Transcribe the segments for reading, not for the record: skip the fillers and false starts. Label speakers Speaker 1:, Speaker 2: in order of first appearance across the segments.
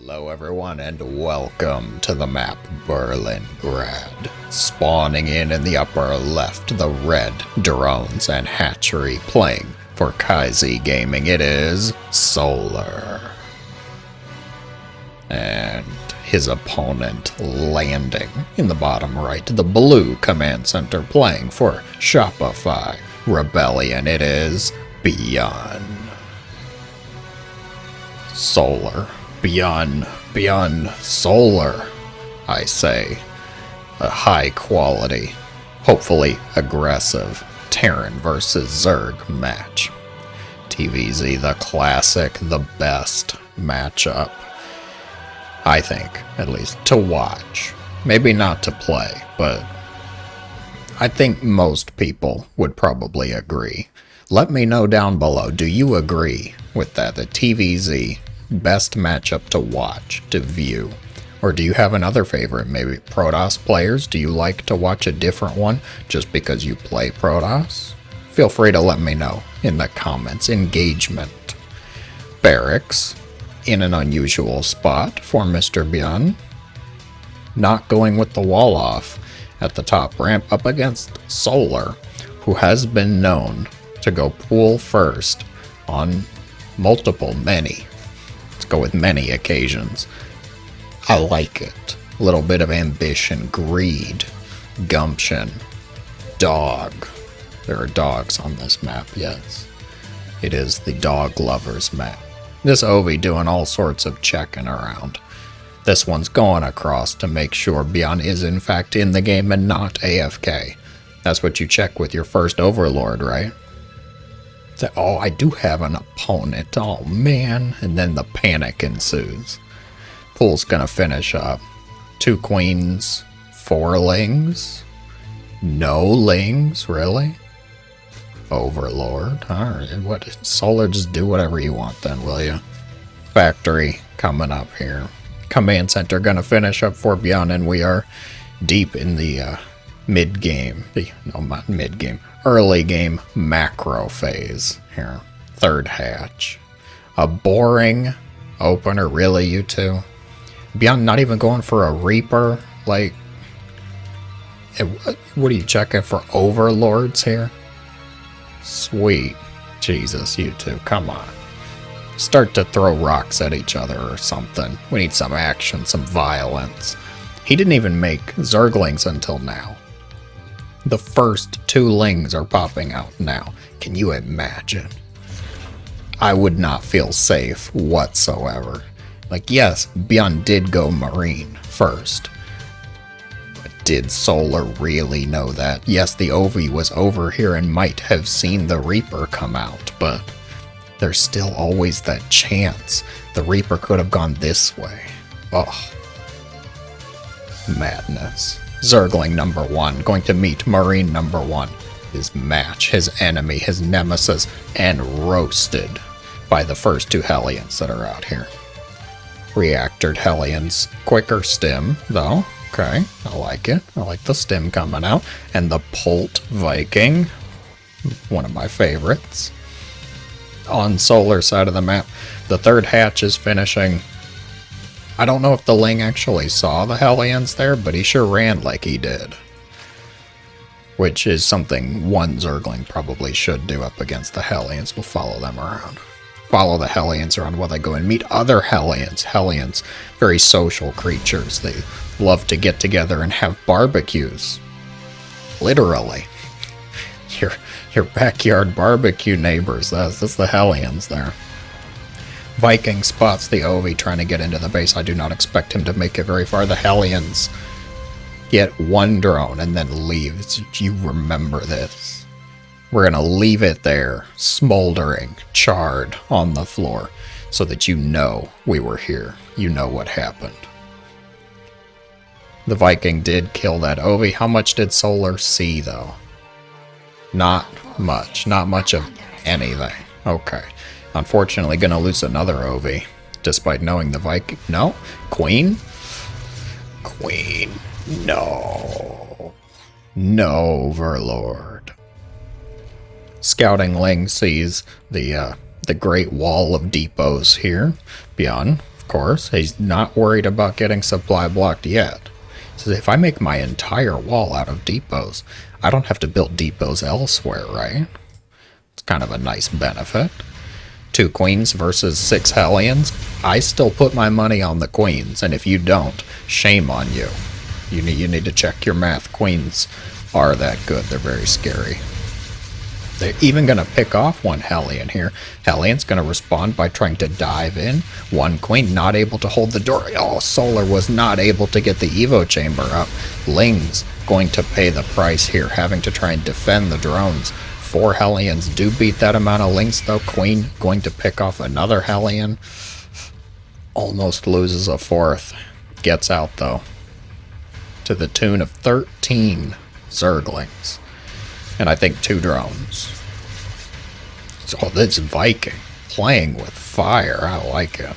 Speaker 1: Hello everyone and welcome to the map Berlingrad. Spawning in the upper left, the red drones and hatchery playing for TvZ Gaming. It is Solar. And his opponent landing in the bottom right, the blue command center playing for Shopify Rebellion. It is ByuN's. Solar. ByuN Solar, I say. A high quality, hopefully aggressive Terran versus Zerg match. TvZ, the classic, the best matchup, I think, at least, to watch. Maybe not to play, but I think most people would probably agree. Let me know down below, do you agree with that? The TvZ best matchup to watch, to view? Or do you have another favorite? Maybe Protoss players? Do you like to watch a different one just because you play Protoss? Feel free to let me know in the comments. Engagement. Barracks in an unusual spot for Mr. ByuN. Not going with the wall off at the top ramp up against Solar, who has been known to go pool first on many occasions. I like it. A little bit of ambition, greed, gumption, dog. There are dogs on this map, yes. It is the dog lovers map. This Ovi doing all sorts of checking around. This one's going across to make sure ByuN is in fact in the game and not AFK. That's what you check with your first Overlord, right? Oh, I do have an opponent. Oh, man. And then the panic ensues. Pool's gonna finish up. 2 queens, 4 lings. No lings, really? Overlord. Alright, what? Solar, just do whatever you want then, will you? Factory coming up here. Command center gonna finish up for ByuN, and we are deep in the mid-game. No, not mid-game. Early game macro phase here. Third hatch. A boring opener, really, you two? ByuN not even going for a Reaper? Like, what are you checking for, Overlords here? Sweet Jesus, you two, come on. Start to throw rocks at each other or something. We need some action, some violence. He didn't even make Zerglings until now. The first 2 lings are popping out now. Can you imagine? I would not feel safe whatsoever. Like, yes, ByuN did go Marine first. But did Solar really know that? Yes, the Ovi was over here and might have seen the Reaper come out, but there's still always that chance. The Reaper could have gone this way. Oh. Madness. Zergling number 1 going to meet Marine number 1. His match, his enemy, his nemesis, and roasted by the first 2 Hellions that are out here. Reactored Hellions. Quicker stim, though. Okay, I like it. I like the stim coming out. And the Pult Viking. One of my favorites. On Solar side of the map, the third hatch is finishing. I don't know if the Ling actually saw the Hellions there, but he sure ran like he did. Which is something one Zergling probably should do up against the Hellions. We'll follow them around. Follow the Hellions around while they go and meet other Hellions. Hellions, very social creatures. They love to get together and have barbecues. Literally. Your backyard barbecue neighbors. That's the Hellions there. Viking spots the Ovi trying to get into the base. I do not expect him to make it very far. The Hellions get 1 drone and then leave. You remember this. We're going to leave it there, smoldering, charred on the floor, so that you know we were here. You know what happened. The Viking did kill that Ovi. How much did Solar see, though? Not much. Not much of anything. Okay. Unfortunately, gonna lose another Ovi, despite knowing the Viking. No? Queen? Queen. No. No Overlord. Scouting Ling sees the Great Wall of depots here. ByuN, of course. He's not worried about getting supply blocked yet. He says, if I make my entire wall out of depots, I don't have to build depots elsewhere, right? It's kind of a nice benefit. 2 queens versus 6 Hellions. I still put my money on the queens, and if you don't, shame on you. You need to check your math. Queens are that good. They're very scary. They're even going to pick off 1 Hellion here. Hellion's going to respond by trying to dive in. 1 queen not able to hold the door. Oh, Solar was not able to get the Evo chamber up. Ling's going to pay the price here, having to try and defend the drones. 4 Hellions do beat that amount of Lings, though. Queen going to pick off another Hellion. Almost loses a 4th. Gets out, though. To the tune of 13 Zerglings. And I think 2 drones. So this Viking playing with fire. I like it.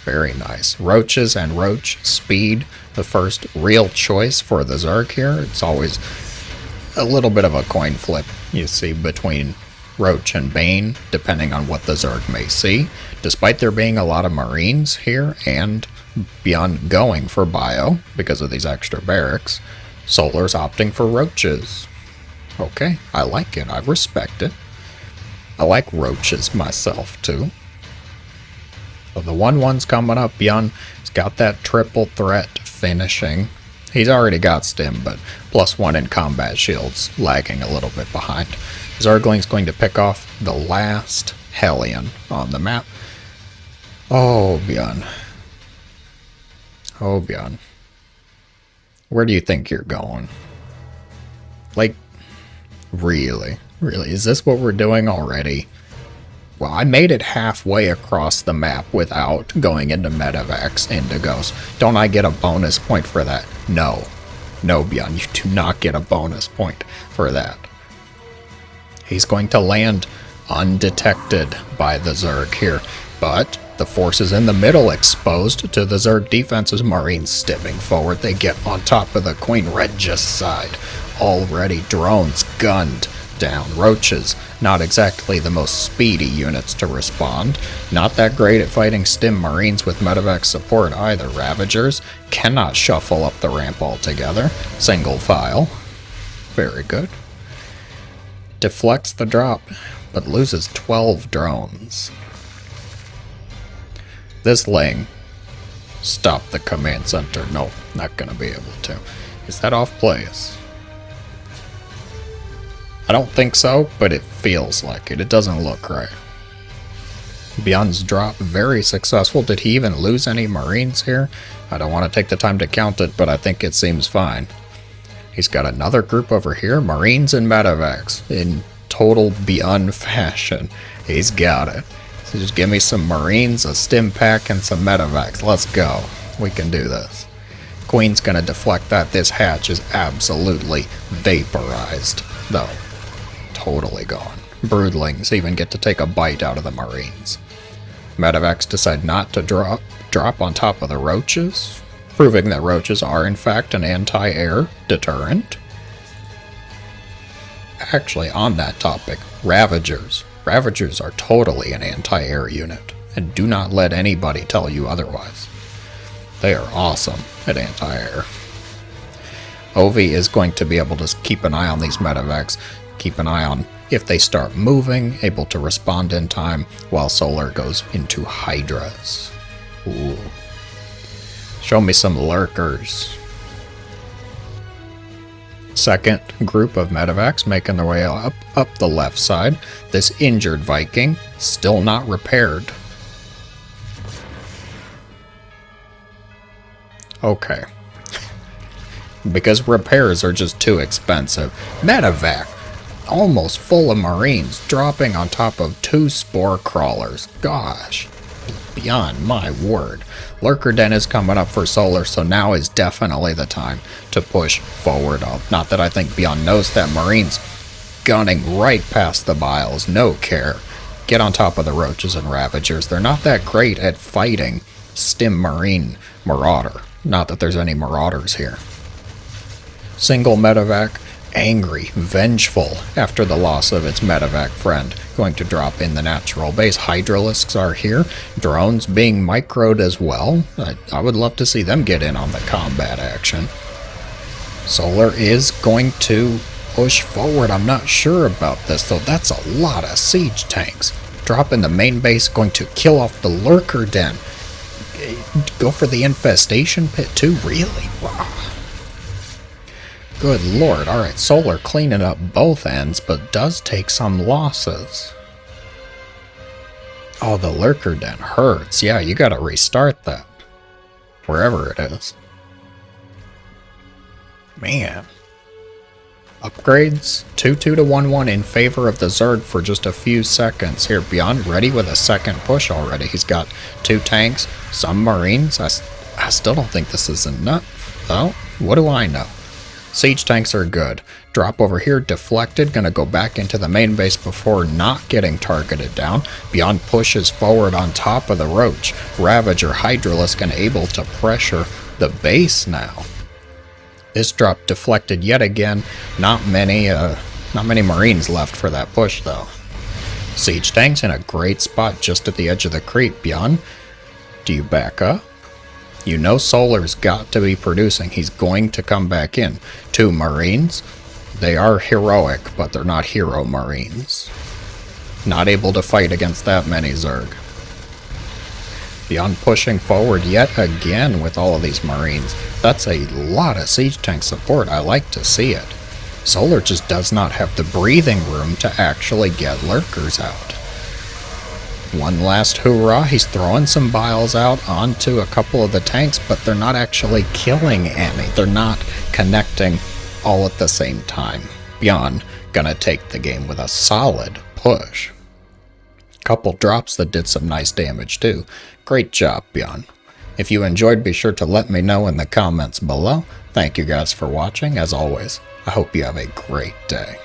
Speaker 1: Very nice. Roaches and Roach speed. The first real choice for the Zerg here. It's always a little bit of a coin flip, you see, between Roach and Bane, depending on what the Zerg may see. Despite there being a lot of Marines here and ByuN going for Bio because of these extra barracks, Solar's opting for Roaches. Okay, I like it. I respect it. I like Roaches myself, too. So the 1-1's coming up. ByuN's got that triple threat finishing. He's already got Stim, but +1 in combat shields, lagging a little bit behind. Zergling's going to pick off the last Hellion on the map. Oh, ByuN. Oh, ByuN. Where do you think you're going? Like, really? Really? Is this what we're doing already? Well, I made it halfway across the map without going into Medivacs, Indigos. Don't I get a bonus point for that? No. No, ByuN, you do not get a bonus point for that. He's going to land undetected by the Zerg here, but the forces in the middle exposed to the Zerg defenses. Marines stepping forward. They get on top of the Queen Regis side. Already drones gunned down. Roaches, not exactly the most speedy units to respond. Not that great at fighting Stim Marines with Medivac support either. Ravagers cannot shuffle up the ramp altogether. Single file. Very good. Deflects the drop, but loses 12 drones. This Ling. Stop the command center. No, not going to be able to. Is that off place? I don't think so, but it feels like it. It doesn't look right. ByuN's drop, very successful. Did he even lose any Marines here? I don't want to take the time to count it, but I think it seems fine. He's got another group over here, Marines and Medivacs, in total ByuN fashion. He's got it. So just give me some Marines, a Stim pack, and some Medivacs. Let's go. We can do this. Queen's gonna deflect that. This hatch is absolutely vaporized, though. Totally gone. Broodlings even get to take a bite out of the Marines. Medivacs decide not to drop on top of the Roaches, proving that Roaches are in fact an anti-air deterrent. Actually, on that topic, Ravagers. Ravagers are totally an anti-air unit, and do not let anybody tell you otherwise. They are awesome at anti-air. Ovi is going to be able to keep an eye on these Medivacs, keep an eye on if they start moving, able to respond in time, while Solar goes into Hydras. Ooh. Show me some lurkers. Second group of Medivacs making their way up the left side. This injured Viking still not repaired. Okay. Because repairs are just too expensive. Medivac, almost full of Marines, dropping on top of 2 spore crawlers. Gosh. Beyond my word. Lurker Den is coming up for Solar, so now is definitely the time to push forward. Not that I think ByuN knows that. Marines gunning right past the Biles, no care. Get on top of the Roaches and Ravagers. They're not that great at fighting Stim Marine Marauder. Not that there's any Marauders here. Single Medivac angry, vengeful after the loss of its medevac friend. Going to drop in the natural base. Hydralisks are here. Drones being microed as well. I would love to see them get in on the combat action. Solar is going to push forward. I'm not sure about this, though. That's a lot of siege tanks. Drop in the main base, going to kill off the lurker den. Go for the infestation pit too? Really? Wow. Good lord. Alright, Solar cleaning up both ends, but does take some losses. Oh, the lurker den hurts. Yeah, you gotta restart that. Wherever it is. Man. Upgrades, 2-2 to 1-1 in favor of the Zerg for just a few seconds. Here, ByuN ready with a second push already. He's got 2 tanks, some Marines. I still don't think this is enough. Oh, what do I know? Siege tanks are good. Drop over here, deflected, gonna go back into the main base before not getting targeted down. ByuN pushes forward on top of the Roach. Ravager, Hydralisk, and able to pressure the base now. This drop deflected yet again. Not many Marines left for that push though. Siege tanks in a great spot just at the edge of the creep. ByuN, do you back up? You know Solar's got to be producing. He's going to come back in. 2 Marines. They are heroic, but they're not hero Marines. Not able to fight against that many Zerg. ByuN pushing forward yet again with all of these Marines. That's a lot of siege tank support. I like to see it. Solar just does not have the breathing room to actually get lurkers out. One last hoorah. He's throwing some biles out onto a couple of the tanks, but they're not actually killing any. They're not connecting all at the same time. ByuN gonna take the game with a solid push. Couple drops that did some nice damage too. Great job, ByuN. If you enjoyed, be sure to let me know in the comments below. Thank you guys for watching. As always, I hope you have a great day.